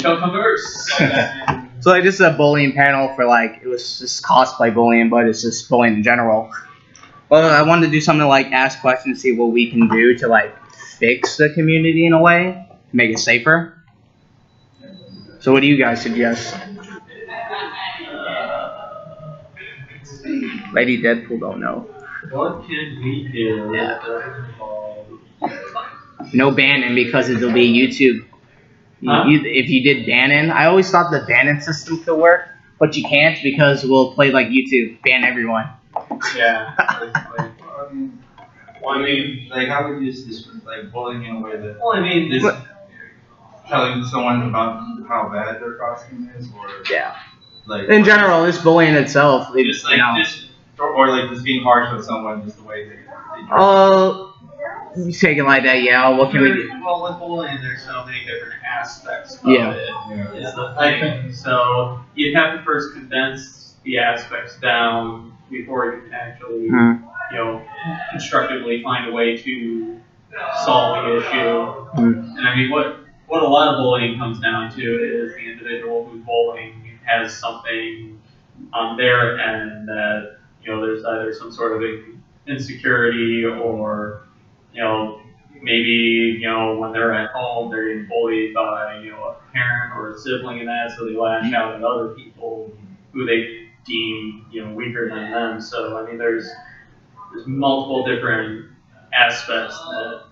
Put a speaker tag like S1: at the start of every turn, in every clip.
S1: Chuck-a-verse.
S2: So like this is a bullying panel for like it was just cosplay bullying, but it's just bullying in general. Well, I wanted to do something like ask questions, see what we can do to like fix the community in a way, make it safer. So what do you guys suggest? Lady Deadpool don't know.
S1: What can we do?
S2: Yeah. No banning because it'll be YouTube. If you did banning, I always thought the banning system could work, but you can't because we'll play like YouTube, ban everyone.
S1: Yeah.
S3: Well, I mean, like, how would you use this, like, bullying in a way that,
S1: Well, I mean, this.
S3: telling someone about how bad their costume is, or,
S2: Yeah.
S3: like,
S2: In general, this bullying itself, it,
S3: just, like,
S2: you know.
S3: or, like, just being harsh with someone, just the way they
S2: You take it like that, yeah. What can we do?
S1: Well, with bullying, there's so many different aspects of
S2: Yeah.
S1: it.
S3: Yeah.
S1: Is the thing. So you'd have to first condense the aspects down before you can actually, constructively find a way to solve the issue. And I mean, what a lot of bullying comes down to is the individual who's bullying has something on their end that, there's either some sort of insecurity or, maybe, when they're at home, they're getting bullied by, a parent or a sibling and that, so they lash out at other people who they deem, weaker than them. So, I mean, there's multiple different aspects that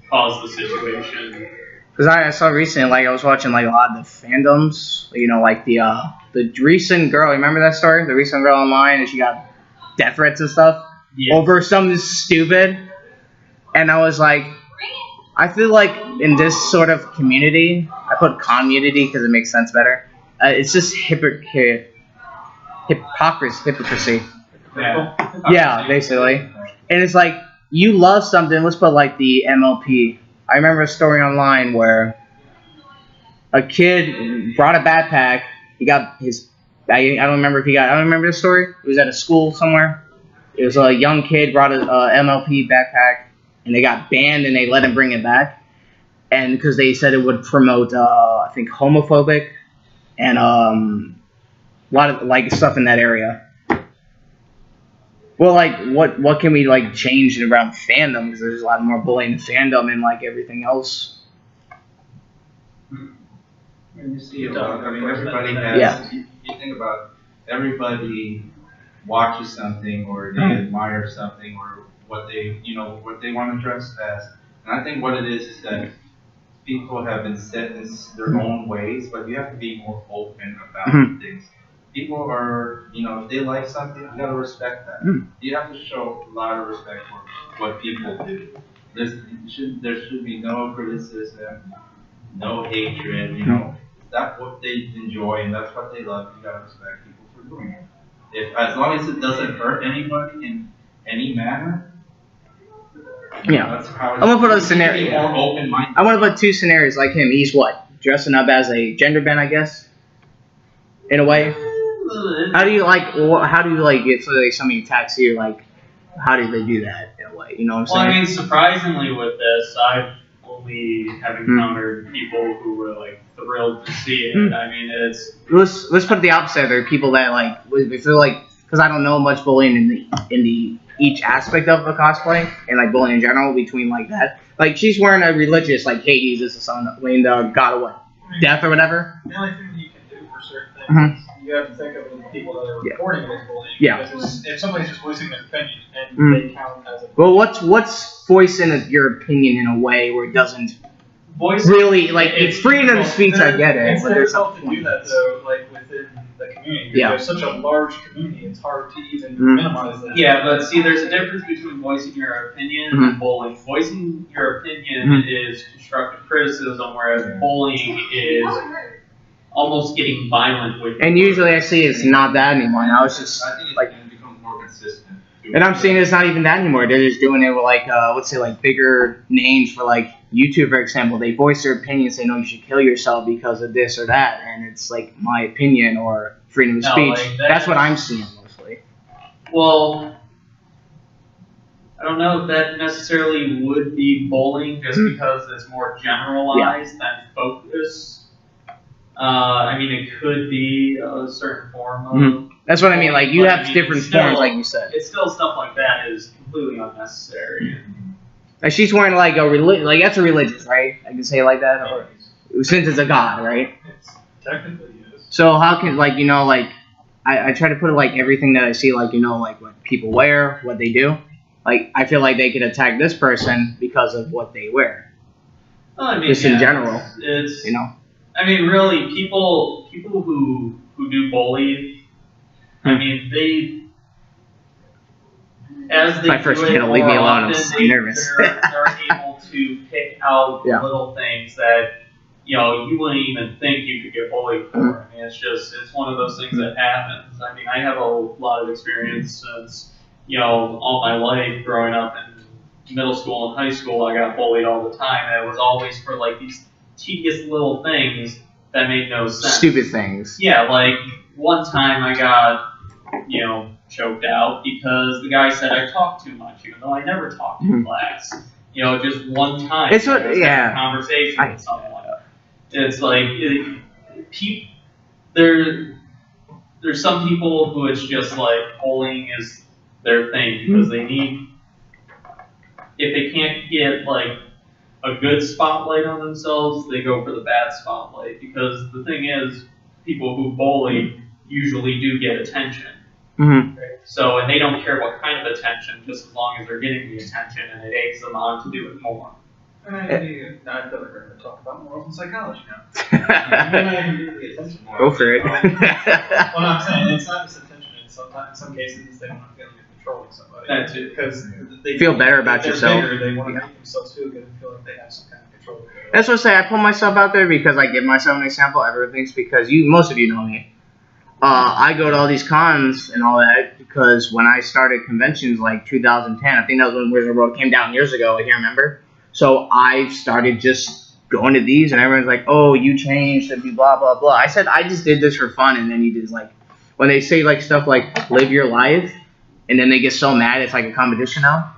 S1: cause the situation.
S2: Because I saw recently, like, I was watching, like, a lot of the fandoms, like the recent girl, remember that story? The recent girl online, and she got death threats and stuff over something stupid. And I was like, I feel like in this sort of community, I put community because it makes sense better. It's just hypocrisy. Yeah, basically. And it's like, you love something, let's put like the MLP. I remember a story online where a kid brought a backpack. He got his, I don't remember the story. It was at a school somewhere. It was a young kid brought a MLP backpack, and they got banned, and they let him bring it back. And because they said it would promote, I think, homophobic and a lot of like stuff in that area. Well, like, what can we like change around fandom? Because there's a lot more bullying in fandom and like everything else.
S3: When you see everybody has.
S2: Yeah.
S3: You think about everybody watches something or they admire something or what they want to dress as. And I think what it is that people have been set in their own ways, but you have to be more open about things. People are, if they like something, you gotta respect that. You have to show a lot of respect for what people do. There should be no criticism, no hatred, That's what they enjoy and that's what they love. You gotta respect people for doing it. As long as it doesn't hurt anybody in any manner. That's how
S2: I'm gonna put a scenario.
S3: Be more open-minded.
S2: I want to put two scenarios like him. He's what? Dressing up as a gender bend, I guess. In a way. How do you get so like somebody attacks you? Like, how do they do that in a way? You know what I'm saying?
S1: Well, I mean, surprisingly with this, I've only have encountered people who were like thrilled to see it. I mean, it's
S2: let's put the opposite. There are people that like we feel like because I don't know much bullying in the each aspect of the cosplay and like bullying in general between like that. Like she's wearing a religious like Hades is the son of the god of what? Death or whatever.
S4: The only thing that you can do for certain things is you have to think of the people that are reporting this bullying.
S2: Yeah.
S4: Because if somebody's just voicing their opinion and they count as a
S2: well, what's voicing your opinion in a way where it doesn't really like it's freedom of speech? I get it,
S4: it's
S2: but there's
S4: difficult to do that though, like within the community.
S2: Yeah.
S4: There's such a large community; it's hard to even minimize that.
S1: Yeah, but see, there's a difference between voicing your opinion and bullying. Voicing your opinion is constructive criticism, whereas bullying is almost getting violent with.
S2: And usually I see it's not that anymore. Now it's just
S3: I think it's
S2: like.
S3: going to become more consistent.
S2: And I'm seeing it's not even that anymore. They're just doing it with like, let's say like bigger names for like YouTube, for example. They voice their opinion and say, no, you should kill yourself because of this or that. And it's like my opinion or freedom of speech.
S1: Like
S2: that's what I'm seeing mostly.
S1: Well, I don't know if that necessarily would be bullying just because it's more generalized than focused. I mean, it could be a certain form of.
S2: That's what I mean. Like you
S1: but,
S2: have
S1: I mean,
S2: different
S1: it's still-
S2: forms, like you said.
S1: It's still stuff like that is completely unnecessary.
S2: Like she's wearing like a like that's a religious, right? I can say it like that, or since it's a god, right?
S4: It's technically is.
S2: So how can like like I try to put it like everything that I see like like what people wear, what they do. Like I feel like they could attack this person because of what they wear.
S1: Well, I mean,
S2: Just in general,
S1: it's
S2: I
S1: I mean, really, people who do bully, I mean, as they
S2: My first
S1: do it
S2: kid will leave me
S1: more
S2: alone, I'm
S1: often,
S2: so nervous.
S1: They're able to pick out
S2: Yeah.
S1: little things that you wouldn't even think you could get bullied for. I mean, it's one of those things that happens. I mean, I have a lot of experience since all my life growing up in middle school and high school. I got bullied all the time, and it was always for like these tedious little things that made no sense.
S2: stupid things.
S1: Yeah, like one time I got, choked out because the guy said I talked too much, even though I never talked in class. Just one time.
S2: It's what-
S1: I was having
S2: yeah.
S1: a conversation with someone. It's like, there's some people who it's just like bullying is their thing because they need, if they can't get like a good spotlight on themselves, they go for the bad spotlight because the thing is, people who bully usually do get attention.
S2: Mm-hmm.
S1: So, and they don't care what kind of attention, just as long as they're getting the attention and it eggs them on to do it more.
S4: I feel like we're going to talk about morals and psychology now.
S2: Go for it.
S4: Well, no, I'm saying it's not just attention. It's sometimes, in some cases, they want to feel like they're controlling somebody.
S1: That too.
S4: Because they
S2: Feel better about
S4: they're
S2: yourself.
S4: bigger, they want to make themselves feel good and feel like they have some kind of control over it.
S2: That's what I say. I put myself out there because I give myself an example. Everything's because most of you know me. I go to all these cons and all that because when I started conventions like 2010, I think that was when Wizard World came down years ago. I can't remember. So I started just going to these, and everyone's like, "Oh, you changed," and blah blah blah. I said I just did this for fun, and then you just like when they say like stuff like "live your life," and then they get so mad it's like a competition now.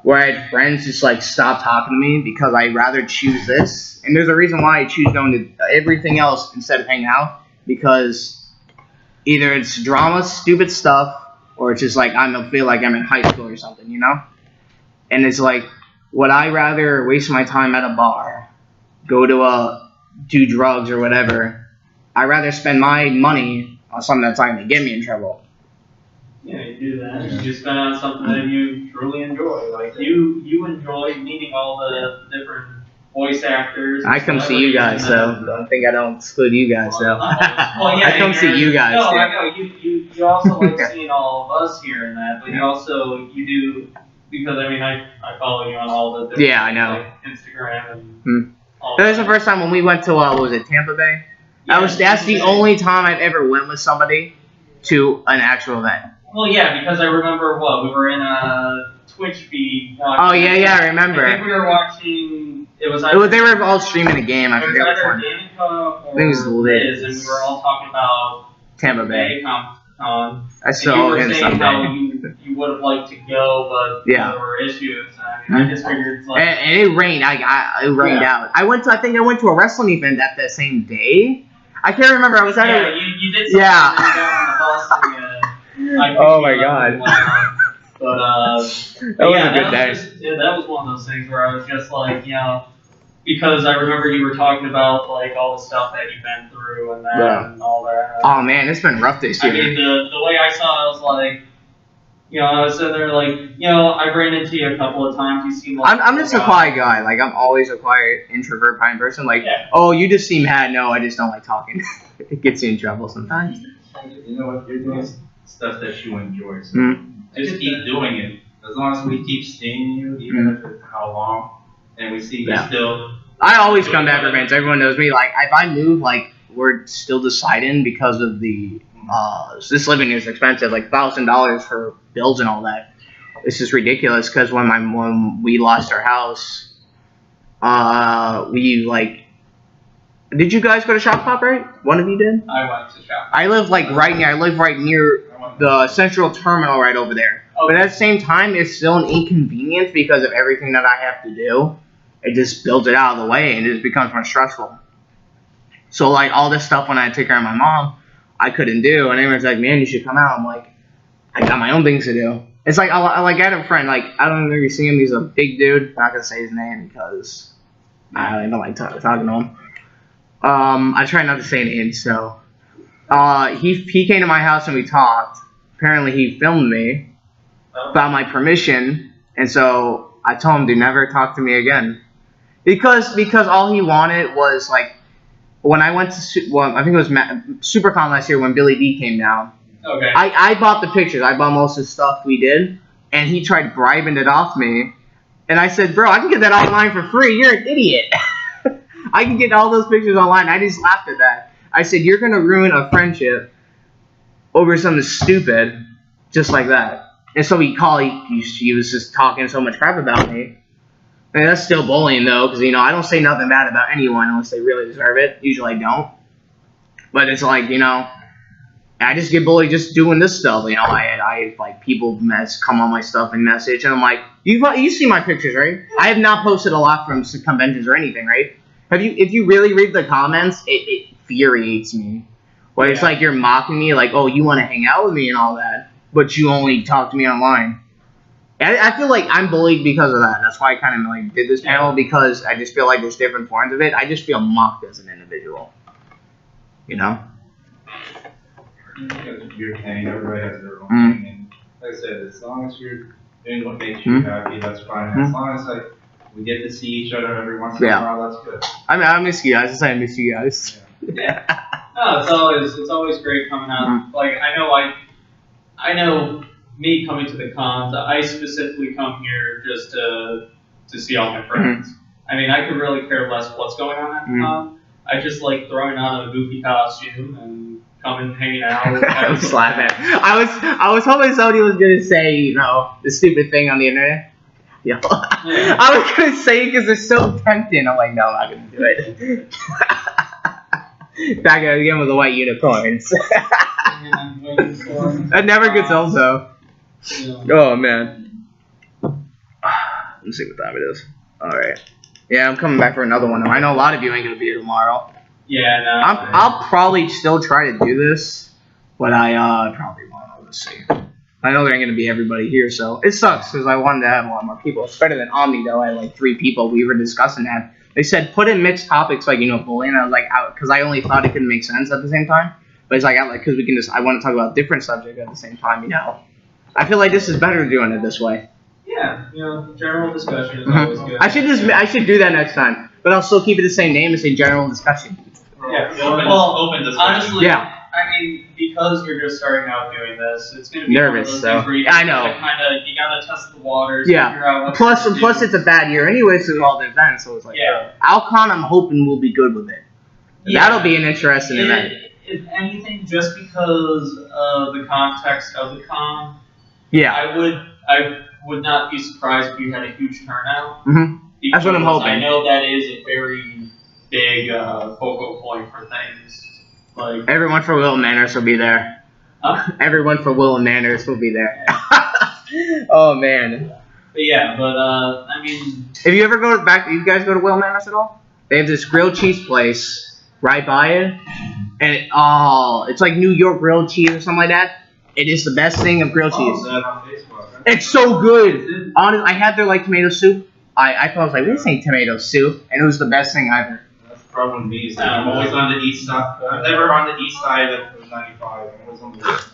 S2: Where I had friends just like stop talking to me because I'd rather choose this, and there's a reason why I choose going to everything else instead of hanging out because either it's drama, stupid stuff, or it's just like I feel like I'm in high school or something, And it's like, would I rather waste my time at a bar, go to do drugs or whatever? I'd rather spend my money on something that's not going to get me in trouble.
S1: Yeah, you do that. You spend on something that you truly enjoy. Like you enjoy meeting all the different voice actors.
S2: I come see you guys, so don't think I don't exclude you guys, so.
S1: Well, yeah,
S2: I come see you guys,
S1: No,
S2: too.
S1: I know you also like seeing all of us here and that, but you do because I mean I follow you on all the different
S2: Yeah, I know.
S1: like Instagram and all
S2: That was
S1: that.
S2: the first time when we went to, what was it, Tampa Bay? That's the only time I've ever went with somebody to an actual event.
S1: Well, yeah, because I remember we were in a Twitch feed watching.
S2: Oh, yeah, I remember.
S1: I think we were watching. It was
S2: They were all streaming a game. I
S1: It was
S2: forget which
S1: either
S2: one.
S1: Danica or
S2: I think it was
S1: Liz, and we were all talking about
S2: Tampa Bay.
S1: Con.
S2: I
S1: And
S2: saw
S1: you were
S2: him
S1: saying how
S2: someday.
S1: you would have liked to go, but
S2: Yeah.
S1: there were issues. And I just figured it's like.
S2: And it rained. It rained out. I think I went to a wrestling event that the same day. I can't remember. I was at
S1: Yeah,
S2: a.
S1: you did something
S2: Yeah.
S1: and you got on the bus and, I
S2: Oh
S1: picked
S2: my
S1: you up
S2: God.
S1: and whatnot. But
S2: That was
S1: yeah,
S2: a good day.
S1: that was one of those things where I was just like, because I remember you were talking about like all the stuff that you've been through and that
S2: Yeah.
S1: and all that.
S2: Oh man, it's been rough this
S1: I
S2: year.
S1: mean, the way I saw it, I was like, I was sitting there like, I ran into you a couple of times. You seem like
S2: I'm just a quiet guy. Like I'm always a quiet introvert kind of person. Like,
S1: Yeah.
S2: oh, you just seem mad. No, I just don't like talking. It gets you in trouble sometimes.
S3: You know what? You're doing stuff that you enjoy. So just keep doing it. As long as we keep seeing you, even if it's how long, and we see you
S2: Yeah.
S3: still.
S2: I always come back for events. Everyone knows me. Like if I move, like we're still deciding because of the this living is expensive. Like $1,000 for bills and all that. It's just ridiculous. Because when we lost our house, we like. Did you guys go to Shop Pop, right? One of you did?
S1: I went to shop.
S2: I live right near the central terminal right over there.
S1: Okay.
S2: But at the same time, it's still an inconvenience because of everything that I have to do. It just builds it out of the way and it just becomes more stressful. So like all this stuff when I take care of my mom, I couldn't do. And everyone's like, man, you should come out. I'm like, I got my own things to do. It's like I had a friend, like I don't know if you see him. He's a big dude. Not gonna say his name because I don't like talking to him. I try not to say names. So he came to my house and we talked. Apparently he filmed me without my permission, and so I told him to never talk to me again. Because all he wanted was like when I went to I think it was SuperCon last year when Billy D came down.
S1: Okay.
S2: I bought the pictures. I bought most of the stuff we did, and he tried bribing it off me. And I said, bro, I can get that online for free. You're an idiot. I can get all those pictures online. I just laughed at that. I said, you're gonna ruin a friendship over something stupid, just like that. And so he was just talking so much crap about me. And that's still bullying though, because I don't say nothing bad about anyone unless they really deserve it. Usually I don't. But it's like, I just get bullied just doing this stuff. I like people come on my stuff and message, and I'm like, you see my pictures, right? I have not posted a lot from conventions or anything, right? If you really read the comments, it infuriates me. Where it's like you're mocking me, like, oh, you want to hang out with me and all that, but you only talk to me online. I feel like I'm bullied because of that. That's why I kind of like did this panel, because I just feel like there's different forms of it. I just feel mocked as an individual.
S3: Your thing, everybody has their own thing, and like I said, as long as you're doing what makes you happy, that's fine. As long as we get to see each other every once in a while, that's good.
S2: I miss you guys. I miss you guys.
S1: Yeah. No, it's always great coming out. Like I know me coming to the cons, I specifically come here just to see all my friends. I mean, I could really care less what's going on at the con. I just like throwing on a goofy costume and coming hanging out.
S2: I was laughing. I was hoping somebody was gonna say, the stupid thing on the internet. Yeah. I was gonna say it because it's so tempting. I'm like, no, I'm not gonna do it. Back again with the white unicorns. That never gets old though. Oh man. Let's see what time it is. Alright. Yeah, I'm coming back for another one. I know a lot of you ain't gonna be here tomorrow.
S1: Yeah, no.
S2: I'll probably still try to do this, but I probably won't. Let's see. I know there ain't gonna be everybody here, so it sucks because I wanted to have a lot more people. It's better than Omni though. I had like 3 people. We were discussing that. They said put in mixed topics like bullying. I was like out because I only thought it could make sense at the same time. But it's like because we can I want to talk about different subjects at the same time. I feel like this is better doing it this way.
S1: Yeah, general discussion is always good.
S2: I should do that next time, but I'll still keep it the same name and say general discussion.
S1: Yeah,
S3: open discussion.
S1: Honestly,
S2: yeah.
S1: I mean, because you're just starting out doing this, it's gonna be
S2: nervous.
S1: One of those
S2: So
S1: things where you
S2: I know.
S1: You gotta test the waters.
S2: Yeah.
S1: Figure out what
S2: Plus, it's a bad year anyway, so all the events. So it's like, Alcon, I'm hoping we'll be good with it. Yeah. That'll be an interesting event.
S1: If anything, just because of the context of the con,
S2: yeah,
S1: I would not be surprised if you had a huge turnout.
S2: That's what I'm hoping.
S1: I know that is a very big focal point for things. Like
S2: everyone for Will and Manners will be there.
S1: Huh?
S2: Everyone for Will and Manners will be there. Oh man.
S1: But yeah, I mean,
S2: if you ever go back, you guys go to Will and Manners at all? They have this grilled cheese place right by it, and it's like New York grilled cheese or something like that. It is the best thing of grilled cheese.
S3: That on Facebook, right?
S2: It's so good. Honestly, I had their tomato soup. I thought I was like, this ain't tomato soup, and it was the best thing ever.
S3: That's the problem with me. I'm always on the east side. I'm never on the east side of 95. I'm always on the west.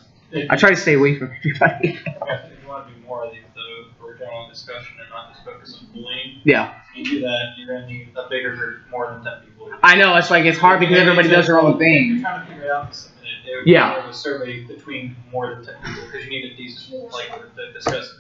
S2: I try to stay away from everybody.
S4: If you want to do more of these, though, for general discussion and not just focus on bullying,
S2: Yeah.
S4: if you do that, you're going to need a bigger group, more than 10 people.
S2: I know, it's hard because everybody does their own
S4: You're
S2: thing.
S4: trying to figure it out in a minute. It would
S2: Yeah.
S4: be more of a survey between more than 10 people because you need a decent to discuss it.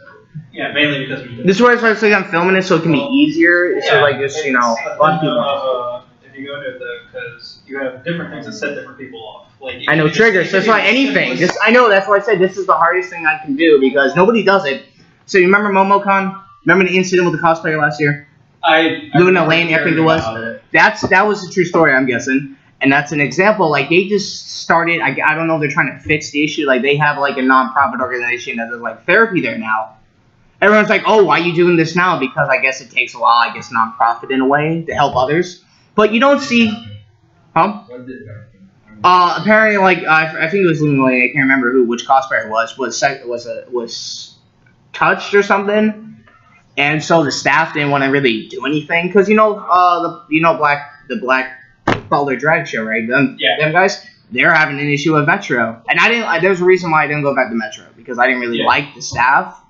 S1: yeah,
S4: Mainly because we
S2: This is why it's like I'm filming it so it can be easier. So just a lot of people.
S4: If you go to because you have different things that set different people off.
S2: I know triggers. That's why anything. I know. That's why I said this is the hardest thing I can do because nobody does it. So you remember MomoCon? Remember the incident with the cosplayer last year? Luna Lane, I think it was. That was a true story, I'm guessing. And that's an example. Like they just started. I don't know if they're trying to fix the issue. Like they have a non-profit organization that does therapy there now. Everyone's like, oh, why are you doing this now? Because I guess it takes a while. I guess non-profit in a way to help others. But you don't see Huh?
S3: What did that mean?
S2: Apparently, like I think it was Lily. I can't remember which cosplayer it was touched or something, and so the staff didn't want to really do anything because the Black Butler drag show, right? Them guys, they're having an issue with Metro, and there's a reason why I didn't go back to Metro because I didn't really like the staff.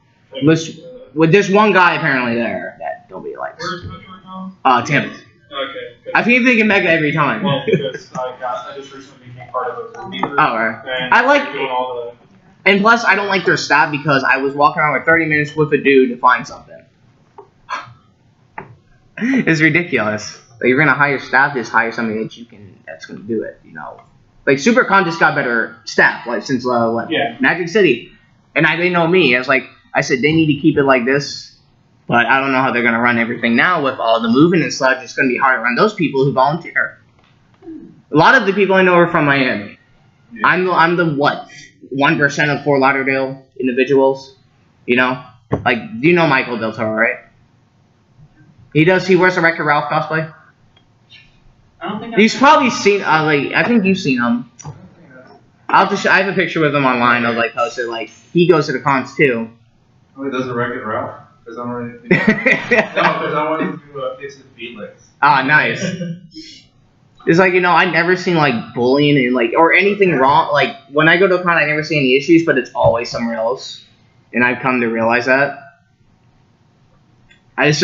S2: With this one guy apparently there that nobody likes.
S4: Where's Metro now?
S2: Tampa.
S4: Okay.
S2: I keep thinking Mega every time.
S4: Well, because I just recently became part of a group.
S2: Oh, right.
S4: And
S2: I like
S4: doing all
S2: And plus, I don't like their staff because I was walking around for 30 minutes with a dude to find something. It's ridiculous. Like, you're gonna hire staff, just hire somebody that's gonna do it. Like SuperCon just got better staff, like since Magic City, and they know me. I said they need to keep it like this, but I don't know how they're gonna run everything now with all the moving and such. It's gonna be hard to run those people who volunteer. A lot of the people I know are from Miami.
S3: Yeah.
S2: I'm the 1% of Fort Lauderdale individuals, Like, do you know Michael Del Toro, right? He wears a Wreck-It Ralph cosplay.
S1: I don't think
S2: He's probably seen, I think you've seen him. I have a picture with him online, I'll, post it, he goes to the cons, too.
S3: Oh, he does a Wreck-It Ralph? Because I'm ready to do that. No, because I wanted to do Fix It Felix.
S2: Ah, nice. It's I never seen bullying and or anything wrong. When I go to a con, I never see any issues, but it's always somewhere else, and I've come to realize that. I wish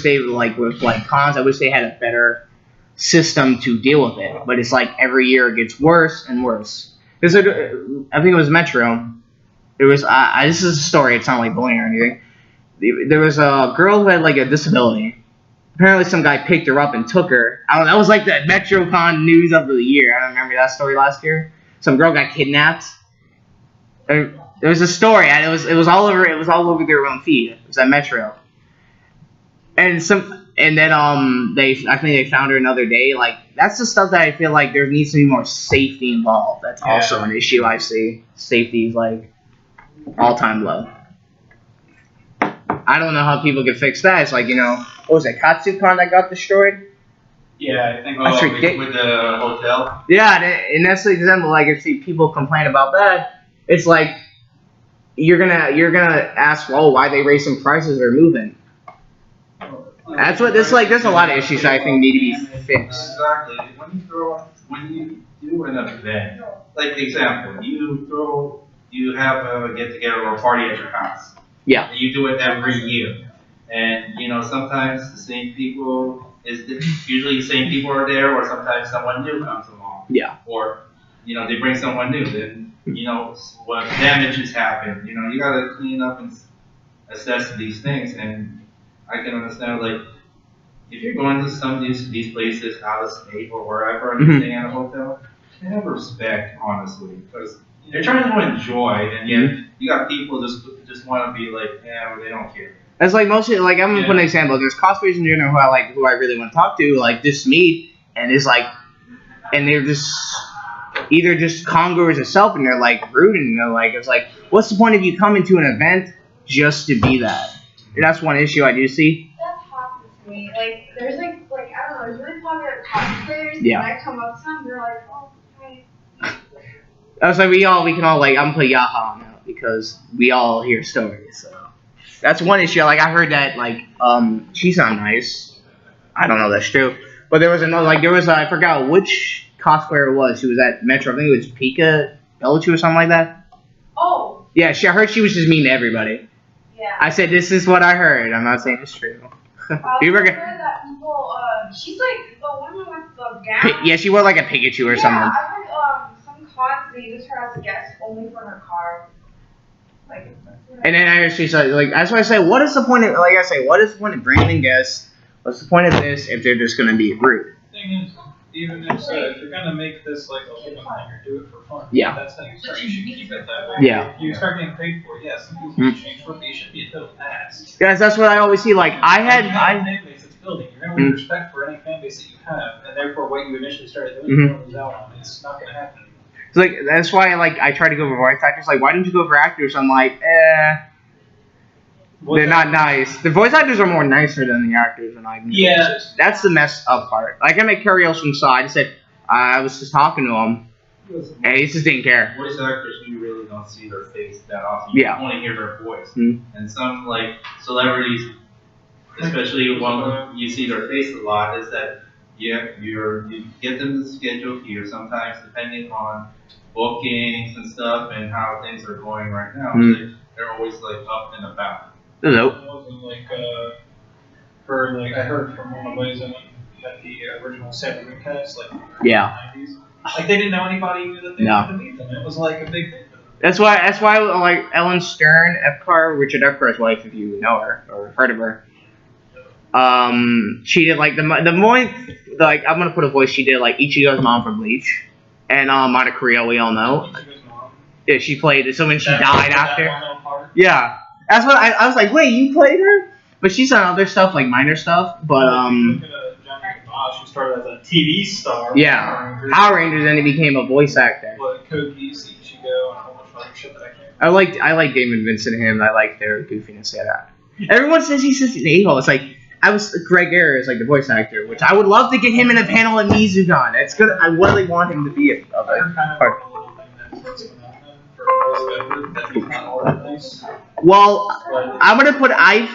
S2: they with cons. I wish they had a better system to deal with it. But it's every year it gets worse and worse. I think it was Metro. It was this is a story. It's not bullying or anything. There was a girl who had a disability. Apparently, some guy picked her up and took her. That was the MetroCon news of the year. I don't remember that story last year. Some girl got kidnapped. There was a story, and it was all over. It was all over their own feed. It was at Metro. And then I think they found her another day. That's the stuff that I feel there needs to be more safety involved. That's also an issue I see. Safety is all time low. I don't know how people can fix that. It's what was it, KatsuCon that got destroyed?
S4: Yeah, I think.
S3: With the hotel?
S2: Yeah, and that's the example. If people complain about that, it's you're gonna ask, why they raising prices or moving? That's what there's a lot of issues that I think need to be fixed.
S3: Exactly. When you do an event, example, you have a get together or a party at your house.
S2: Yeah.
S3: You do it every year, and sometimes the same people usually the same people are there, or sometimes someone new comes along.
S2: Yeah.
S3: Or they bring someone new, then what damages happen. You gotta clean up and assess these things, and I can understand if you're going to some of these places out of state or wherever and you're staying at a hotel, have respect, honestly, because they're trying to enjoy, and yet you got people just want to be they don't care.
S2: It's mostly I'm gonna put an example. There's cosplayers in general who I really want to talk to, just meet, and it's and they're just either just congruous itself, and they're rude, and it's what's the point of you coming to an event just to be that? And that's one issue I do see.
S5: That happens to me. There's I don't know, there's really popular cosplayers.
S2: Yeah.
S5: And I come up to them, they're oh, hi.
S2: I was we can all I'm gonna play Yaha now because we all hear stories. So that's one issue. I heard that she's not nice. I don't know if that's true, but there was another I forgot which cosplayer it was. Who was at Metro. I think it was Pika Belichu or something like that.
S5: Oh.
S2: Yeah, I heard she was just mean to everybody.
S5: Yeah.
S2: I said this is what I heard. I'm not saying it's true.
S5: I heard that people. She's the woman with the gown.
S2: Yeah, she wore a Pikachu or something.
S5: Yeah, I heard some cons they use her as a guest only for her card.
S2: And then I actually said, that's why I say, what is the point of, what is the point of bringing in guests? What's the point of this if they're just going to be rude?
S4: Thing is, even if you're gonna make this a living thing or do it for fun,
S2: Yeah.
S4: that's how you start. You should keep it that way.
S2: Yeah.
S4: If you start getting paid for it, yes, some people can change for it, but you should be a total ass.
S2: Guys, that's what I always see.
S4: You have a fan base that's building. You're gonna lose respect for any fan base that you have, and therefore what you initially started doing, you're gonna lose out on. It's not gonna happen.
S2: It's that's why I try to go for voice actors. Why don't you go for actors? I'm they're not nice. The voice actors are more nicer than the actors, and
S1: Yeah.
S2: That's the messed up part. I met Carrie Elson Saw. I just said, I was just talking to him, and he just didn't care.
S3: Voice actors, you really don't see their face that often.
S2: Yeah.
S3: You only hear their voice.
S2: Mhm.
S3: And some like celebrities, especially when you see their face a lot, is that you get them to schedule here. Sometimes depending on bookings and stuff and how things are going right now, they're always like up and about.
S2: Nope.
S4: It wasn't like I heard from one of the boys that had the original Saturday Night cast, like
S2: Yeah.
S4: in the 90s. Like they didn't know anybody knew that they
S2: No.
S4: wanted to meet them. It was like a big thing for them.
S2: That's why like Ellen Stern, Richard Epcar's wife, if you know her or heard of her. She did like I'm gonna put a voice. She did like Ichigo's mom from Bleach, and Monica Creel, we all know.
S4: Ichigo's mom.
S2: Yeah, she played it. So when she
S4: That-
S2: died
S4: that
S2: after,
S4: one little part.
S2: yeah, that's what I was like. Wait, you played her? But she's done other stuff like minor stuff. But
S4: If you look at Johnny Bosch, who started as a TV star.
S2: yeah, Power Rangers, and he became a voice actor.
S4: But Kogi, Ichigo, and a whole bunch of other shit that I can't.
S2: I like Damon Vincent and him. I like their goofiness. Yeah, everyone says he's just an a-hole. It's like Greg Ayers is like the voice actor, which I would love to get him in a panel at Mizugan. It's good. I really want him to be a
S4: I heard kind of
S2: part.
S4: a little thing that Prince went out for voiceover that he's not all that nice.
S2: Well,
S4: But
S2: I'm gonna put I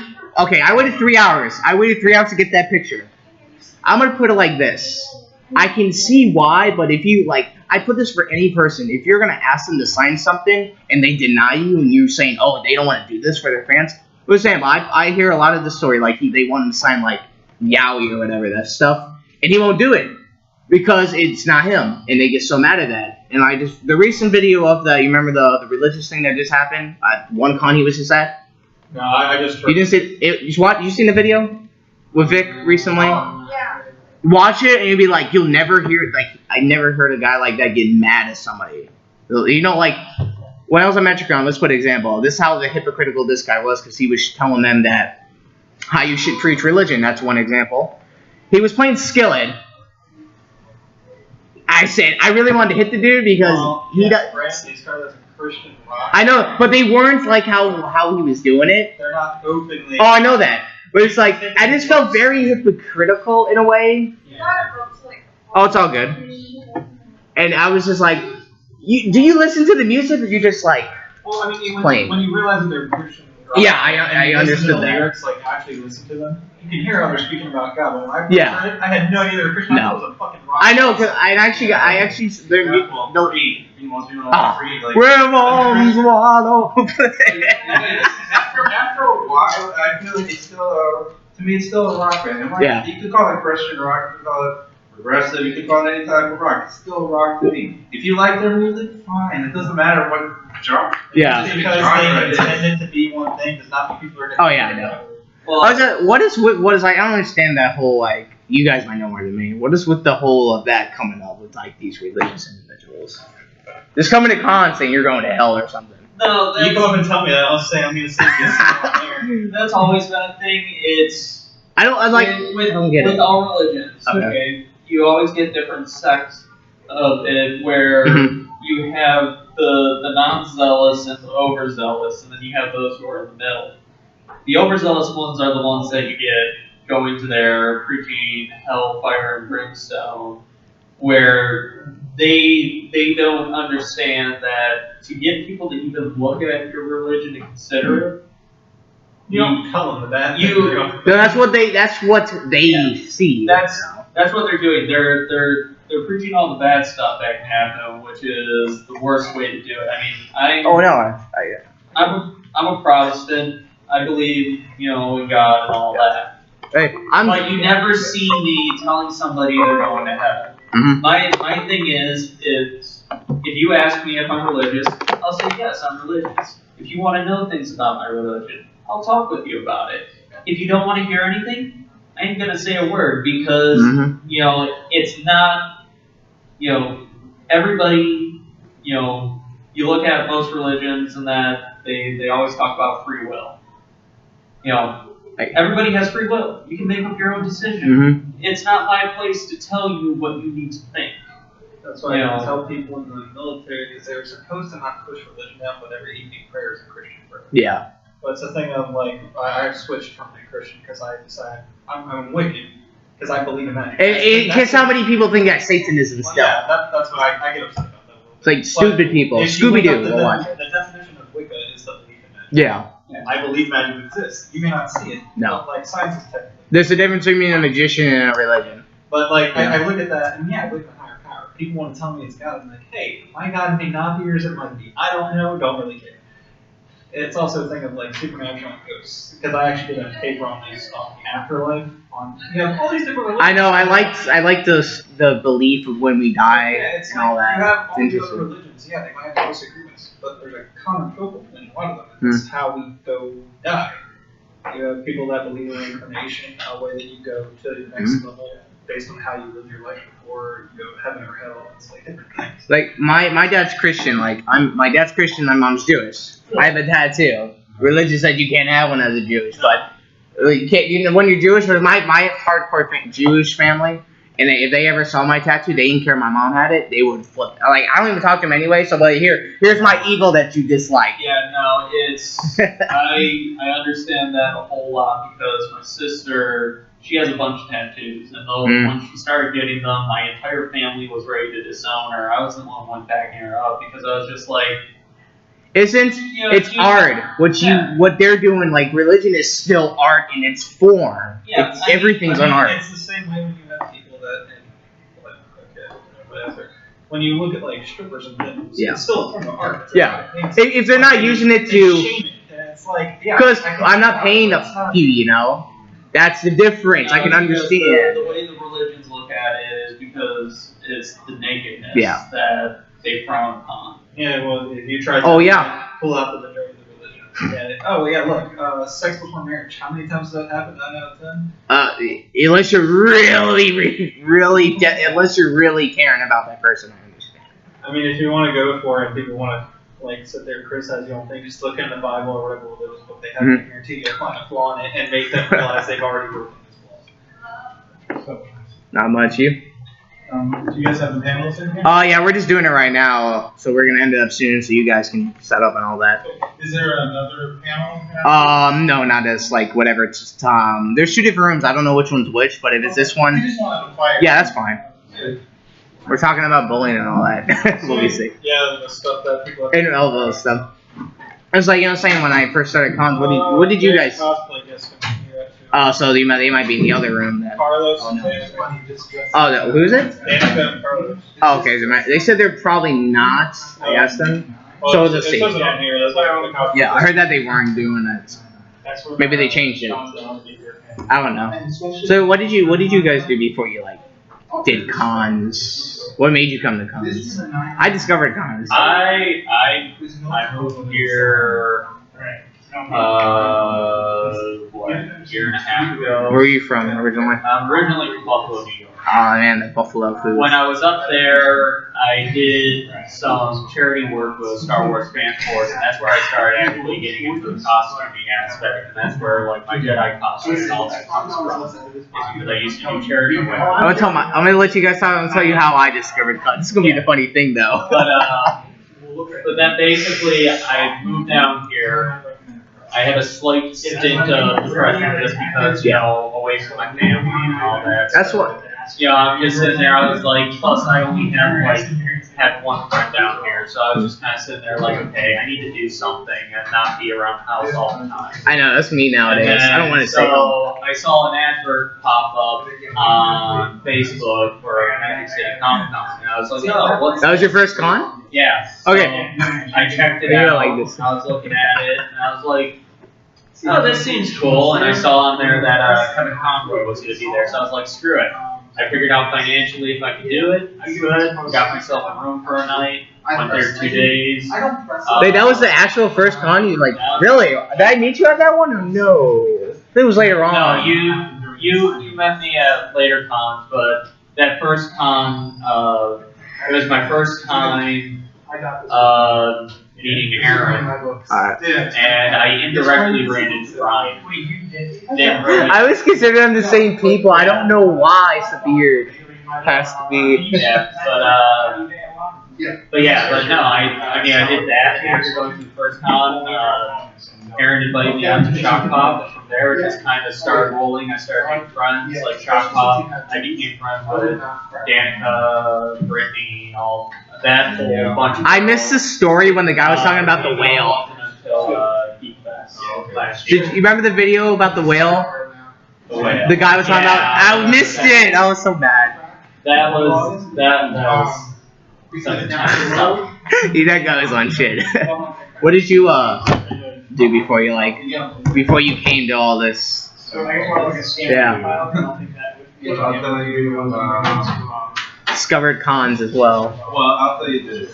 S2: waited 3 hours. I waited 3 hours to get that picture. I'm gonna put it like this. I can see why, but if you like, I put this for any person. If you're gonna ask them to sign something and they deny you, and you're saying, oh, they don't want to do this for their fans. For example, I hear a lot of the story like they want him to sign like Yowie or whatever that stuff, and he won't do it because it's not him, and they get so mad at that. And the recent video of you remember the religious thing that just happened at one con he was just at.
S4: no, I just.
S2: You didn't see it? You seen the video with Vic recently?
S5: Yeah.
S2: Watch it and you'll be like, you'll never hear like I never heard a guy like that get mad at somebody. You know, like when I was at Metricon, let's put an example. This is how the hypocritical this guy was because he was telling them that how you should preach religion. That's one example. He was playing Skillet. I said I really wanted to hit the dude because he does.
S4: Brandy started as a Christian rock.
S2: I know, but they weren't like how he was doing it.
S4: They're not openly.
S2: Oh, I know that. But it's like, I just felt very hypocritical in a way. Oh, it's all good. And I was just like, do you listen to the music or you just like,
S4: Well, I mean,
S2: plain?
S4: when you realize that they're Christian rock,
S2: Yeah,
S4: and
S2: I
S4: you listen to
S2: understood
S4: the
S2: that.
S4: lyrics, like actually listen to them, you can hear how they're speaking about God. But when I
S2: Yeah.
S4: heard it, I had no idea they were Christian. I
S2: No.
S4: thought it was a fucking rock.
S2: I know, because I actually,
S3: Well, free. Most people know free. Like,
S2: we're moms wallow.
S3: after a while, I feel like it's still to me, it's still a rock band. It might-
S2: Yeah.
S3: You could call it Christian rock, you could call it progressive, you could call it any type of rock. It's still rock to me. If you like their music, fine. It doesn't matter what genre.
S2: Yeah.
S4: Just because they intended to be one thing does not mean people are.
S2: Oh, yeah, I know.
S1: Well,
S2: What is I don't understand that whole, like, you guys might know more than me. What is with the whole of that coming up with, like, these religious individuals? Just coming to con saying you're going to hell or something.
S1: no,
S4: You
S1: that's,
S4: go up and tell me that. I'll say I'm going to say this on air.
S1: that's always been a thing. It's
S2: I
S1: with
S2: don't get it.
S1: all religions.
S2: Okay.
S1: Okay, you always get different sects of it where
S2: Mhm.
S1: you have the non-zealous and the overzealous, and then you have those who are in the middle. The overzealous ones are the ones that you get going to there preaching hellfire and brimstone, where they don't understand that to get people to even look at your religion and consider it,
S4: You don't tell them that.
S1: You-
S2: No, that's what they
S1: Yeah.
S2: see.
S1: That's what they're doing. They're preaching all the bad stuff back in Hatto, which is the worst way to do it. I mean,
S2: Oh no,
S1: I'm a Protestant. I believe, in God and all that. But you never see me telling somebody they're going to heaven.
S2: Mhm.
S1: My thing is if you ask me if I'm religious, I'll say yes, I'm religious. If you want to know things about my religion, I'll talk with you about it. If you don't want to hear anything, I ain't gonna say a word because
S2: Mhm.
S1: it's not everybody. You look at most religions and that they always talk about free will. Everybody has free will. You can make up your own decision.
S2: Mhm.
S1: It's not my place to tell you what you need to think.
S4: That's why I tell people in the military is they were supposed to not push religion down, but every evening prayer is a Christian prayer.
S2: Yeah.
S4: But it's the thing of like I switched from being Christian because I decided I'm wicked, because I believe in magic.
S2: Because how many people think that Satanism
S4: Well,
S2: still?
S4: yeah, that's what I get upset about that a little bit.
S2: It's like stupid people.
S4: If you
S2: Scooby
S4: look up
S2: Doo will watch it.
S4: The definition of Wicca is the belief in magic.
S2: Yeah.
S4: I believe magic exists. You may not see it.
S2: No.
S4: But, like, science is technically.
S2: There's a difference between a magician and a religion.
S4: But, like,
S2: Yeah.
S4: I look at that, and yeah, I believe in a higher power. People want to tell me it's God. I'm like, hey, my God may not be yours, it might be. I don't know, don't really care. It's also a thing of, like, supernatural and ghosts. Because I actually did a paper on these afterlife. You have all these different religions.
S2: I know. I like the belief of when we die
S4: Yeah, it's
S2: and all
S4: like,
S2: that.
S4: you have
S2: It's
S4: all these other
S2: interesting.
S4: religions, yeah, they might have disagreements, but there's a common focal point in a lot of them, and that's how we go die. You have people that believe in reincarnation, a way that you go to the next level based on how you live your life before you go to heaven or hell. It's like different things.
S2: Like my dad's Christian. Like my dad's Christian. My mom's Jewish. I have a tattoo. Religion said you can't have one as a Jewish, but you can't. You know, when you're Jewish, with my hardcore Jewish family, and if they ever saw my tattoo, they didn't care my mom had it. They would flip. Like I don't even talk to them anyway. So like here's my evil that you dislike.
S1: Yeah, no, it's I understand that a whole lot because my sister, she has a bunch of tattoos, and when she started getting them, my entire family was ready to disown her. I was the one who went backing her up because I was just like,
S2: Isn't it's art? What they're doing, like religion is still art in its form.
S1: Yeah,
S2: Everything's an art.
S4: It's the same way when you have people that, whatever. When you look at like strippers and things,
S2: Yeah.
S4: it's still a form of art. It's
S2: Yeah.
S4: art.
S2: If they're not using it
S4: They
S2: to,
S4: shame it, and it's like, yeah,
S2: because
S4: I can-
S2: I'm not paying to
S4: it's not-
S2: fuck you, you know. That's the difference. I can
S1: because
S2: understand.
S1: The way the religions look at it is because it's the nakedness
S2: Yeah.
S1: that they frown upon.
S4: Yeah, well, if you try to
S2: Oh, yeah.
S4: pull out the majority of the religion. Yeah. Oh, yeah, look, sex before marriage. How many times does that happen? 9 out of 10?
S2: Unless you're really, unless you're really caring about that person, I understand.
S4: I mean, if you want to go for it, people want to like sit there and criticize you on things, just look in the Bible or whatever religious book they have,
S2: Mhm.
S4: I guarantee you find a flaw in it and make them realize they've already broken this flaw. So,
S2: Not much. You?
S4: do you guys have the panels in here?
S2: Oh yeah, we're just doing it right now, so we're gonna end it up soon, so you guys can set up and all that.
S3: Is there another panel?
S2: No, not as like whatever. It's just, there's 2 different rooms. I don't know which one's which, but if it's this
S3: We
S2: one,
S3: just wanted to fire.
S2: yeah, that's fine. We're talking about bullying and all that. We'll be sick.
S4: Yeah, the stuff that people have.
S2: And all those stuff. It was like, you know what I'm saying, when I first started cons, what did you
S4: there's
S2: guys...
S4: cosplay guests coming here at 2.
S2: So they might be in the other room then.
S4: Carlos
S2: Oh,
S4: and
S2: no.
S4: Danica.
S2: Who's it?
S4: Danica and Carlos.
S2: Oh, okay. They said they're probably not. I asked them.
S4: Well,
S2: So
S4: it
S2: let's see.
S4: says it on here. That's why I want to cosplay.
S2: Yeah, I heard that they weren't doing that.
S4: That's where
S2: Maybe they changed it.
S4: John's gonna be here.
S2: I don't know. So what did you guys do before you like did cons? What made you come to cons? I discovered cons.
S1: I moved here what, a year and a half ago.
S2: Where are you from originally?
S1: I'm originally from Buffalo, New York.
S2: Oh man, the Buffalo food.
S1: When I was up there, I did some charity work with Star Wars Fan Force, and that's where I started actually getting into the costuming aspect, and that's where like my Jedi costume and all that comes from. Is because I used to do charity work.
S2: I'm gonna let you guys talk. I'm gonna tell you how I discovered cons. This is gonna be the funny thing though.
S1: But then basically, I moved down here. I had a slight stint of depression just because, you know, away from my family and all that.
S2: That's
S1: So,
S2: what.
S1: you know, I'm just sitting there, I was like, plus I only had one friend down here, so I was just kind of sitting there like, okay, I need to do something and not be around the house all the time.
S2: I know that's me nowadays. I don't want to say.
S1: So I saw an advert pop up on Facebook for a Magic City Comic Con, and I was like, oh, what's
S2: That was your first con?
S1: Yeah.
S2: Okay.
S1: So I checked it
S2: You're
S1: out.
S2: like this.
S1: I was looking at it, and I was like, oh, this seems cool. And I saw on there that Kevin Conroy was going to be there, so I was like, screw it. I figured out financially if I could do it, I could. Got myself a room for a night. Went there 2 days.
S2: Wait, that was the actual first con? You like really? Did I meet you at that one or no? It was later on.
S1: No, you met me at later cons, but that first con, it was my first time meeting Aaron,
S2: Alright.
S1: and I indirectly ran into Ryan. Didn't really.
S2: I always consider them the same people. I don't know why Sabir has to be.
S1: Yeah, but no, I mean I did that after going to the first con. Aaron invited me out to Shock Pop from from there, it just kind of started rolling. I started making friends, like Shock Pop. I became friends with Danica, Brittany, all that whole bunch of
S2: I missed the story when the guy was talking about the whale.
S1: Until Geek Fest last year.
S2: Did you remember the video about the whale?
S1: The whale.
S2: The guy was talking about. I missed it. I was so mad.
S1: That was some intense stuff.
S2: That guy was on shit. What did you do before you came to all this? Yeah.
S3: I'll tell you,
S2: Discovered cons as well.
S3: well, I'll tell you this.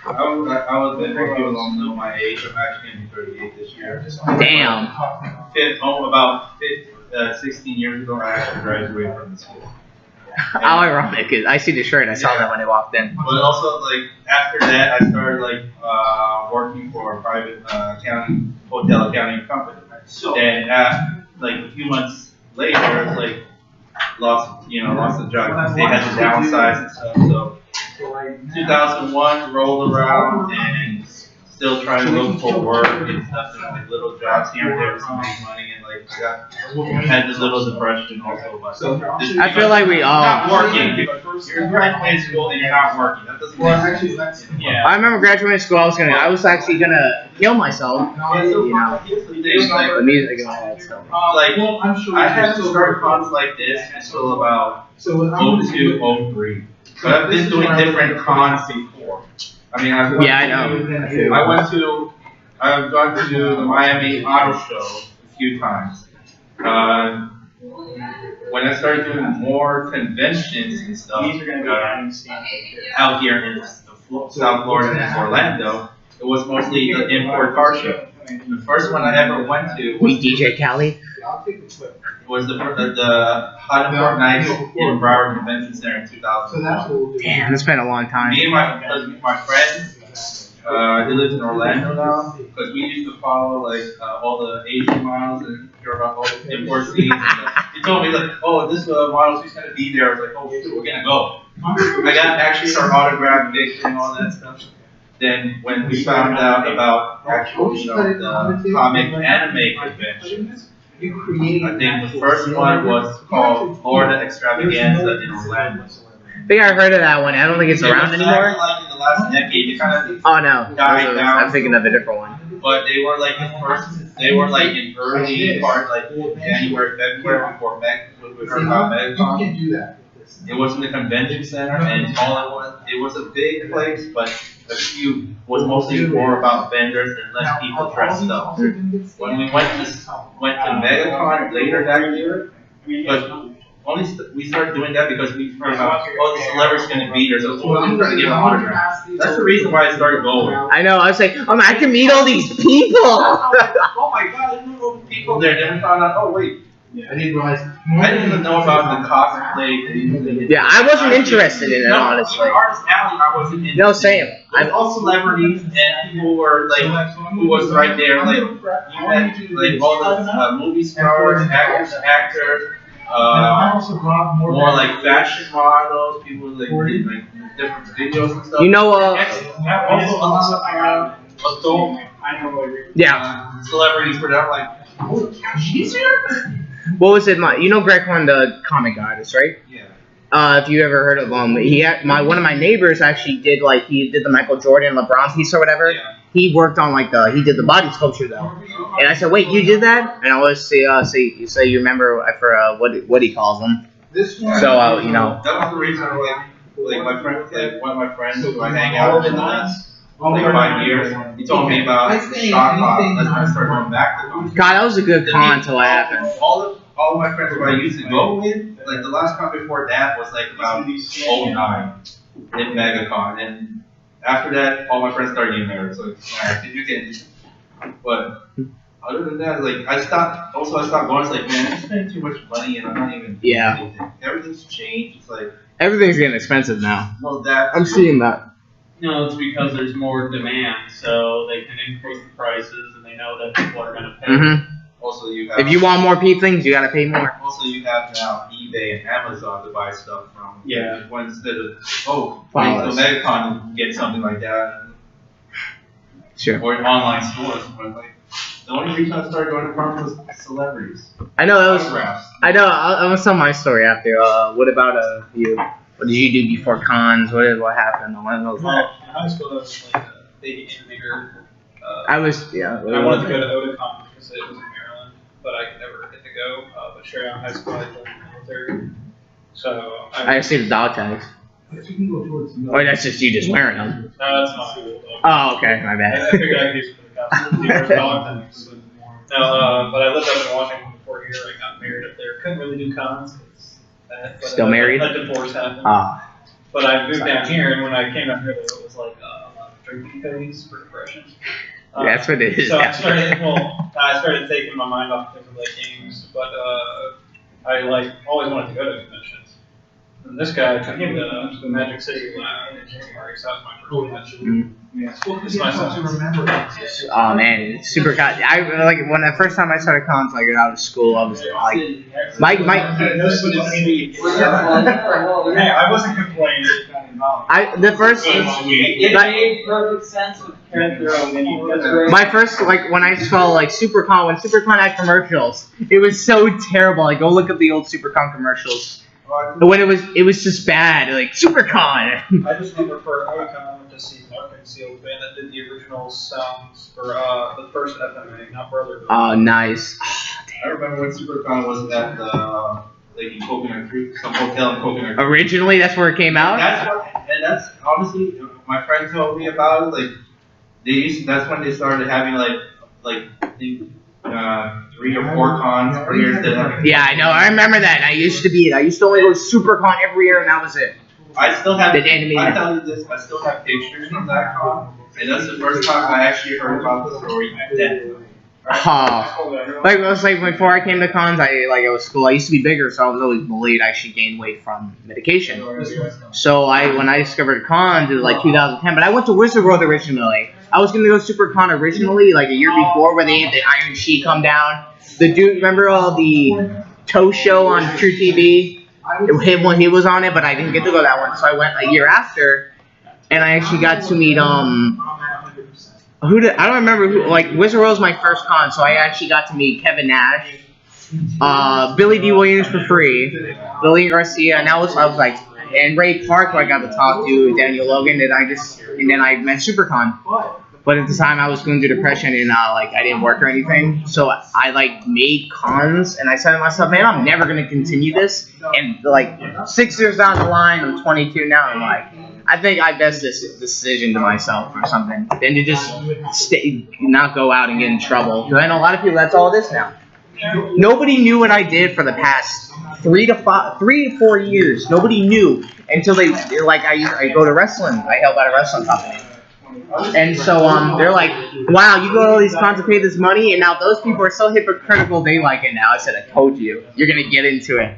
S3: I was before people don't know my age. I'm actually going to be 38 this year.
S2: Damn.
S3: About 16 years ago, I actually graduated from the school.
S2: How ironic. I see the shirt. I saw that when I walked in.
S3: But also, like, after that, I started, like, working for a private hotel accounting company. And, like, a few months later, it's like, lost the job. They had to downsize and stuff. So, 2001 rolled around and still trying to look for work and stuff, and like little jobs here and there to make money, and like had this little depression also. But
S2: I feel like we all.
S3: not working. You're in high school and you're not working. That doesn't make sense.
S1: Yeah.
S2: I remember graduating school. I was actually gonna kill myself. You know,
S3: Here's the thing, like,
S2: the music and all that stuff.
S3: like I had to start cons like this until about 02, 03. But I've been doing different cons before. I mean,
S2: Yeah, I know.
S3: I've gone to the Miami Auto Show a few times. When I started doing more conventions and stuff out here in South Florida and Orlando, it was mostly the import car show. The first one I ever went to was
S2: Meet DJ Khaled.
S3: was the Hot Import Nights in Broward Convention Center in 2012.
S2: Damn, it's been a long time.
S3: Me and my friend, he lives in Orlando now, because we used to follow like all the Asian models and hear about all the import scenes. He told me like, oh, this model she's gonna be there. I was like, oh, shit, we're gonna go. I got actually her autographed picture and all that stuff. Then when we found out about actual, the comic anime conventions, I think the first one was called Florida Extravaganza in Orlando.
S2: I think I heard of that one. I don't think it's around anymore.
S3: Like in the last decade, it kind of
S2: Oh no,
S3: died down.
S2: I'm thinking of a different one.
S3: But they were like the first. They were like in early part, like January, February, before we heard about MegaCon.
S4: do that.
S3: It was in the convention center, and it was a big place, but was mostly more about vendors and less people dressed up. When we went to MegaCon later that year, but we started doing that because we heard about, oh, the celebrity's gonna be there, so I'm trying to get an autograph. That's the reason why I started going.
S2: I know. I was like, I can meet all these people.
S3: Oh my god, there's no people there. Then we found out, oh wait,
S4: I didn't realize.
S3: I didn't even know about the cosplay.
S2: Yeah, I wasn't interested in it,
S3: No,
S2: honestly.
S3: even Artist Alley, I wasn't interested.
S2: No, same.
S3: Like all celebrities and people were like, who was right there, like you met like all the movie stars, actors, more like fashion models, people like did like different videos and stuff.
S2: You know,
S3: also adult
S2: yeah.
S3: celebrities were there, like, holy cow, she's here.
S2: What was it? You know Greg Horn, the comic artist, right?
S3: Yeah.
S2: If you ever heard of him, one of my neighbors actually did the Michael Jordan LeBron piece or whatever.
S3: Yeah.
S2: He worked on he did the body sculpture though. And I said, wait, you did that? And I was you say you remember for what he calls them.
S4: This one.
S2: So you know.
S3: That was the reason like my friend, like one of my friends who I hang out with in the last like 5 years, he told me about Shock Pop. That's when I started going back to them.
S2: God, that was a good con until it happened.
S3: All of my friends who I used to go with, like the last con before that was like about 09 in MegaCon, and after that, all my friends started getting married. So you can, but other than that, like I stopped going. It's like, man, I'm spending too much money, and I'm not even.
S2: Yeah.
S3: Everything's changed. It's like.
S2: Everything's getting expensive now.
S3: Well, that.
S2: I'm seeing that.
S1: No, it's because there's more demand, so they can increase the prices, and they know that people are going to pay.
S2: Mm-hmm.
S3: Also, you have.
S2: If you want more things, you gotta pay more.
S3: Also, you have now eBay and Amazon to buy stuff from.
S1: Yeah.
S3: Instead of
S2: Flawless.
S3: so MegaCon and get something like that.
S2: Sure.
S3: Or online stores, but like The only reason I started going to cons was celebrities.
S2: I know that was.
S3: Autographs.
S2: I know. I'm gonna tell my story after. What about you? What did you do before cons? What happened?
S4: Well, in high school, I was like a baby animator.
S2: I was
S4: I wanted to go to Otakon because it was in Maryland, but I never get to go. But straight out of high school, I joined the military. So
S2: I see the dog tags. Or that's just you just wearing them.
S4: No, that's not cool.
S2: Oh, okay, my
S4: I
S2: bad.
S4: figured I could use it for the costume. No, but I lived up in Washington before here. I got married up there. Couldn't really do cons.
S2: Still married?
S4: A divorce happened.
S2: Ah,
S4: But I moved down here, and when I came out here, it was like a lot of drinking phase for depression.
S2: that's what it is.
S4: So I started taking my mind off different like games, but I like always wanted to go to conventions. And this guy took me to the Magic City in January, so that was my first convention. It's my son.
S2: Oh man, it's super con. I like when the first time I started cons, like out of school, I was like, Mike.
S4: Hey, I wasn't complaining.
S2: The first.
S6: It made perfect sense with character.
S2: My first, like, when I saw, like, SuperCon, when SuperCon had commercials, it was so terrible. Like, go look up the old SuperCon commercials. When it was just bad, like, SuperCon!
S4: I just remember for Otakon, I went to see Larkin Sealed band that did the original sounds for the first FMA, not Brotherhood.
S2: Oh, nice.
S3: I remember when SuperCon was at the like in Coconut Creek, some hotel in Coconut Creek.
S2: Originally, that's where it came out?
S3: That's honestly, my friend told me about it. Like, that's when they started having like I think 3 or 4 cons per year instead of.
S2: Yeah, I know. I remember that. I used to only go to SuperCon every year, and that was it.
S3: I still have.
S2: The animated.
S3: I tell you this. I still have pictures from that con, and that's the first time I actually heard about the story back then.
S2: Like it was like before I came to cons, I was school. I used to be bigger, so I was always bullied. I actually gained weight from medication. So when I discovered cons, it was like 2010. But I went to Wizard World originally. I was gonna go to SuperCon originally, like a year before, where they had the Iron Sheik come down. The dude, remember the Toe Show on True TV? Him when he was on it, but I didn't get to go that one, so I went a year after, and I actually got to meet I don't remember who. Like Wizard World was my first con, so I actually got to meet Kevin Nash, Billy D. Williams for free, Lillian Garcia, and I was like, and Ray Park, where I got to talk to Daniel Logan, and then I met SuperCon. But at the time, I was going through depression, and I didn't work or anything, so I made cons, and I said to myself, man, I'm never gonna continue this. And 6 years down the line, I'm 22 now, I'm like, I think I best this decision to myself or something than to just not go out and get in trouble. Because I know a lot of people, that's all it is now. Nobody knew what I did for the past 3 to 4 years. Nobody knew until I go to wrestling. I help out a wrestling company. And so they're like, wow, you go to all these cons to pay this money, and now those people are so hypocritical, they like it now. I said, I told you, you're going to get into it.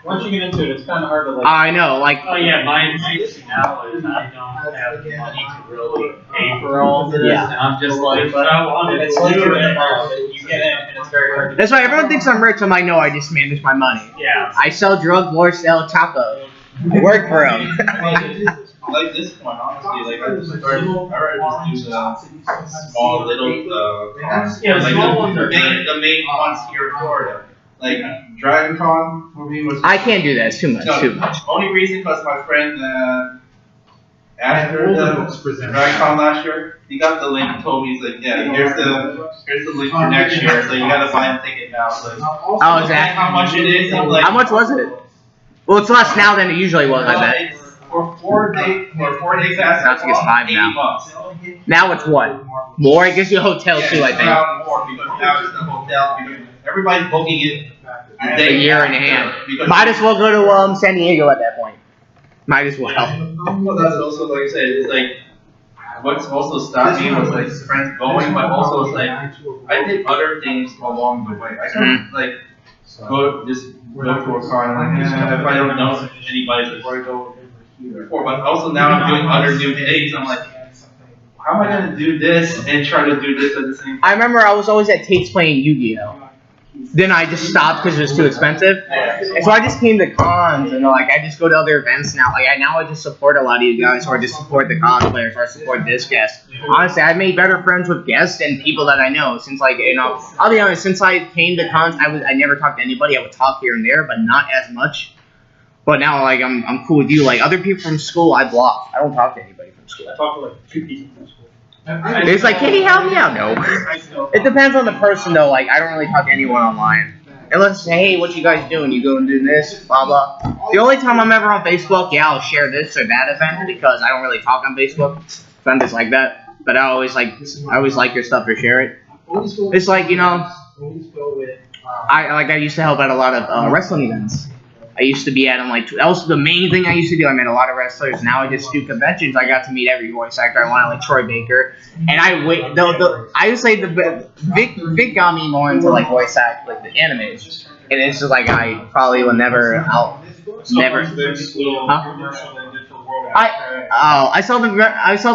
S4: Once you get into it, it's kind of hard to
S2: I know,
S1: Oh yeah, my issue now is I don't have the money to really pay for all of this,
S2: Yeah.
S1: and I'm just like, but I wanted
S4: It's
S1: to
S4: like
S1: do
S4: you're
S1: it.
S4: involved, you get in, and it's very hard to.
S2: That's why everyone thinks I'm rich. I'm like, no, I just manage my money.
S1: Yeah.
S2: I sell drugs, or sell taco. I work for them.
S3: Like this one, honestly, I just do the small little cons.
S1: Yeah, the small ones are
S3: the main ones here in Florida. Like Dragon Con for me was.
S2: I can't do that. It's too much.
S3: No,
S2: Too much.
S3: Only reason because my friend after the Dragon Con last year, he got the link and told me, he's like, yeah, here's the link for next year, so you gotta buy a ticket now. So
S2: Oh, is that
S3: how much it is? I'm like,
S2: how much was it? Well, it's less now than it usually was. I bet.
S3: It's for 4 days pass.
S2: I think it's 5 now.
S3: $80.
S2: Now it's what? More? It gives you a hotel too. I
S3: It's
S2: think.
S3: around more because now it's the hotel. Because everybody's booking it
S2: A year in hand.
S3: Because
S2: Might as well go to San Diego at that point. Might as well.
S3: Well, that's also like I said. It's like what's also stopped me was like friends going, but also it's like I did other things along the way. I couldn't like go to a con like if I don't know anybody before I go before. But also now I'm doing other new things. I'm like, how am I gonna do this and try to do this at the same time?
S2: I remember I was always at Tate's playing Yu-Gi-Oh. Then I just stopped because it was too expensive. And so I just came to cons and I just go to other events now. Now I just support a lot of you guys, or I just support the cosplayers, or I support this guest. honestly, I've made better friends with guests and people that I know since, like, you know, I'll be honest, since I came to cons, I never talked to anybody. I would talk here and there, but not as much. But now, like, I'm cool with you. Like, other people from school, I block. I don't talk to anybody from school.
S4: I talked to like 2 people from school.
S2: It's like, can you help me out? No. It depends on the person, though. Like, I don't really talk to anyone online. Unless, hey, what you guys doing? You go and do this, blah, blah. The only time I'm ever on Facebook, yeah, I'll share this or that event because I don't really talk on Facebook. So I'm just like that. But I always like your stuff or share it. It's like, you know, I used to help at a lot of wrestling events. I used to be at them, like, that was the main thing I used to do. I met a lot of wrestlers. Now I just do conventions. I got to meet every voice actor I wanted, like Troy Baker. And I would say Vic got me more into, like, voice act, like, the animes. And it's just, like, I probably will never, huh? I saw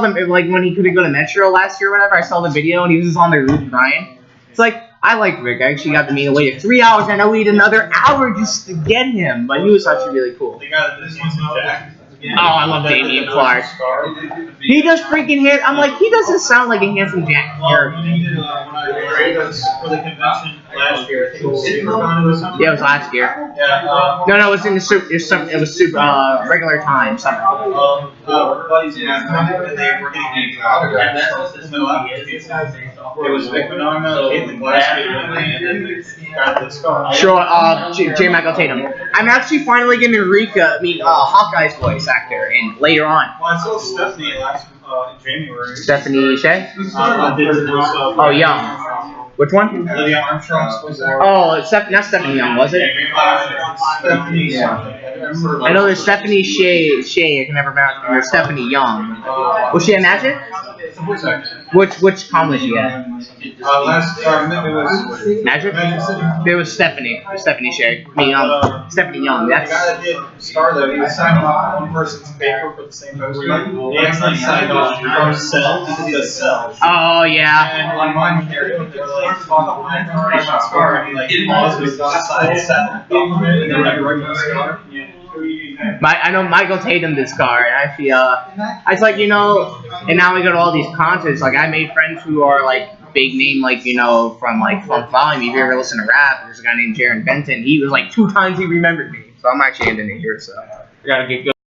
S2: them, like, when he couldn't go to Metro last year or whatever. I saw the video, and he was just on the roof crying. It's like, I liked Rick. I actually got to meet him. Waited 3 hours, and I waited another hour just to get him. But he was actually really cool. Oh, I love Damian Clark. He does freaking hair. I'm like, he doesn't sound like a handsome Jack character.
S4: For the convention last year, I think it was
S2: Yeah, it was last year. No, it was in the it was super regular time. Something.
S4: It was Vic Bonanno, Caitlin Glasgow,
S2: Sure, J. Michael Tatum. I'm actually finally getting Hawkeye's voice actor, and later on.
S4: Well, I saw Stephanie last January.
S2: Stephanie Shea?
S4: Oh,
S2: Oh, Young. Which one?
S4: Lydia Armstrong's was there.
S2: Oh, not Stephanie Young, was it?
S4: Stephanie,
S2: I know there's Stephanie Shea, I can never remember. There's Stephanie Young. Was she at Magic? Which con was she at? Magic? There was Stephanie Shea. Stephanie Young.
S4: The guy that did Star, though, he was signing off one person's paper for the same poster. He actually signed off from Cell to the Cell.
S2: Oh, yeah.
S4: And on mine, they were like, Star, and he like, paused was not signed Cell. And then like, regular Star.
S2: I know Michael Tatum did Scar, and I feel, it's like, you know, and now we go to all these concerts, like, I made friends who are, like, big name, like, you know, from, like, Funk Volume. If you ever listen to rap, there's a guy named Jaron Benton. He was, like, 2 times he remembered me, so I'm actually into it here, so I gotta get going.